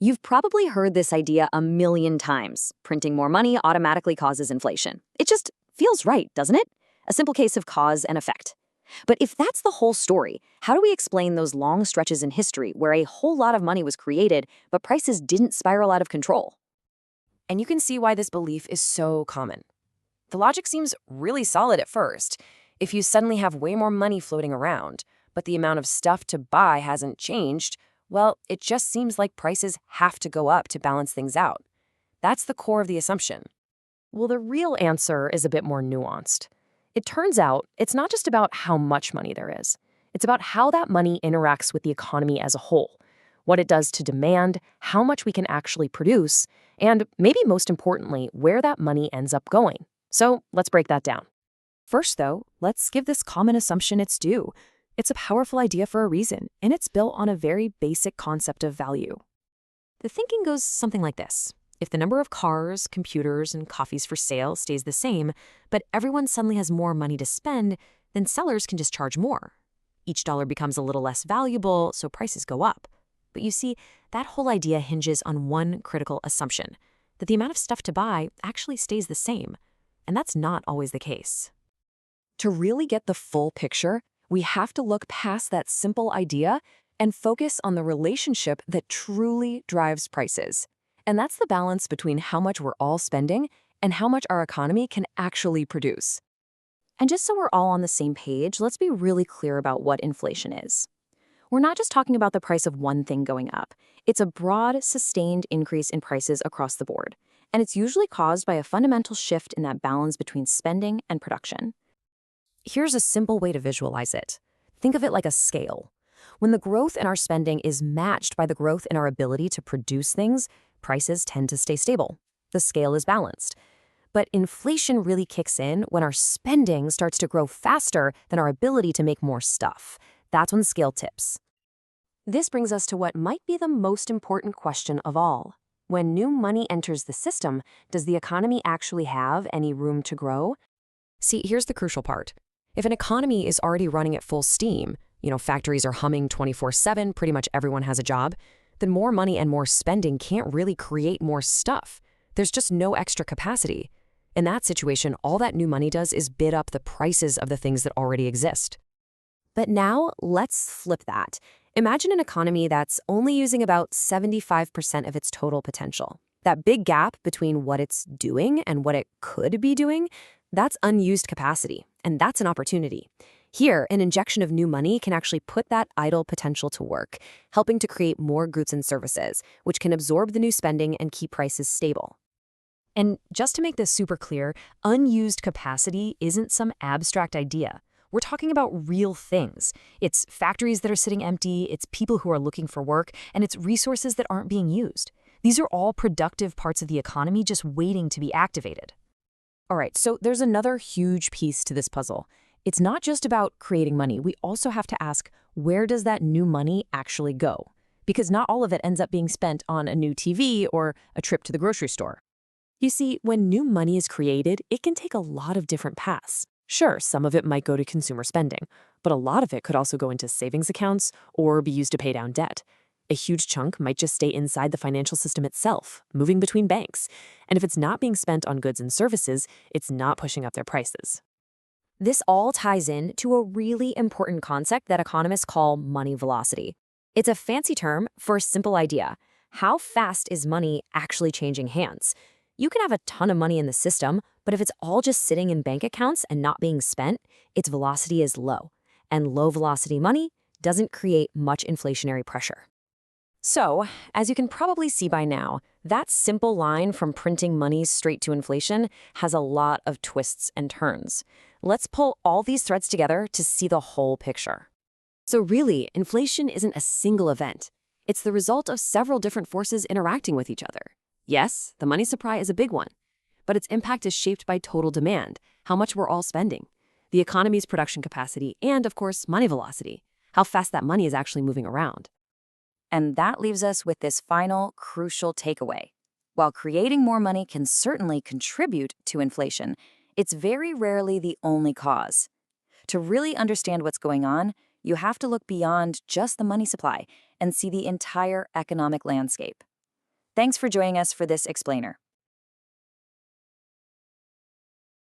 You've probably heard this idea a million times. Printing more money automatically causes inflation. It just feels right, doesn't it? A simple case of cause and effect. But if that's the whole story, how do we explain those long stretches in history where a whole lot of money was created, but prices didn't spiral out of control? And you can see why this belief is so common. The logic seems really solid at first. If you suddenly have way more money floating around, but the amount of stuff to buy hasn't changed, well, it just seems like prices have to go up to balance things out. That's the core of the assumption. Well, the real answer is a bit more nuanced. It turns out it's not just about how much money there is. It's about how that money interacts with the economy as a whole, what it does to demand, how much we can actually produce, and maybe most importantly, where that money ends up going. So let's break that down. First, though, let's give this common assumption its due. It's a powerful idea for a reason, and it's built on a very basic concept of value. The thinking goes something like this. If the number of cars, computers, and coffees for sale stays the same, but everyone suddenly has more money to spend, then sellers can just charge more. Each dollar becomes a little less valuable, so prices go up. But you see, that whole idea hinges on one critical assumption, that the amount of stuff to buy actually stays the same. And that's not always the case. To really get the full picture, we have to look past that simple idea and focus on the relationship that truly drives prices. And that's the balance between how much we're all spending and how much our economy can actually produce. And just so we're all on the same page, let's be really clear about what inflation is. We're not just talking about the price of one thing going up. It's a broad, sustained increase in prices across the board. And it's usually caused by a fundamental shift in that balance between spending and production. Here's a simple way to visualize it. Think of it like a scale. When the growth in our spending is matched by the growth in our ability to produce things, prices tend to stay stable. The scale is balanced. But inflation really kicks in when our spending starts to grow faster than our ability to make more stuff. That's when the scale tips. This brings us to what might be the most important question of all. When new money enters the system, does the economy actually have any room to grow? See, here's the crucial part. If an economy is already running at full steam, factories are humming 24/7, pretty much everyone has a job, then more money and more spending can't really create more stuff. There's just no extra capacity. In that situation, all that new money does is bid up the prices of the things that already exist. But now, let's flip that. Imagine an economy that's only using about 75% of its total potential. That big gap between what it's doing and what it could be doing, that's unused capacity, and that's an opportunity. Here, an injection of new money can actually put that idle potential to work, helping to create more goods and services, which can absorb the new spending and keep prices stable. And just to make this super clear, unused capacity isn't some abstract idea. We're talking about real things. It's factories that are sitting empty, it's people who are looking for work, and it's resources that aren't being used. These are all productive parts of the economy just waiting to be activated. All right, so there's another huge piece to this puzzle. It's not just about creating money. We also have to ask, where does that new money actually go? Because not all of it ends up being spent on a new TV or a trip to the grocery store. You see, when new money is created, it can take a lot of different paths. Sure, some of it might go to consumer spending, but a lot of it could also go into savings accounts or be used to pay down debt. A huge chunk might just stay inside the financial system itself, moving between banks. And if it's not being spent on goods and services, it's not pushing up their prices. This all ties in to a really important concept that economists call money velocity. It's a fancy term for a simple idea. How fast is money actually changing hands? You can have a ton of money in the system, but if it's all just sitting in bank accounts and not being spent, its velocity is low. And low velocity money doesn't create much inflationary pressure. So, as you can probably see by now, that simple line from printing money straight to inflation has a lot of twists and turns. Let's pull all these threads together to see the whole picture. So really, inflation isn't a single event. It's the result of several different forces interacting with each other. Yes, the money supply is a big one, but its impact is shaped by total demand, how much we're all spending, the economy's production capacity, and of course, money velocity, how fast that money is actually moving around. And that leaves us with this final, crucial takeaway. While creating more money can certainly contribute to inflation, it's very rarely the only cause. To really understand what's going on, you have to look beyond just the money supply and see the entire economic landscape. Thanks for joining us for this explainer.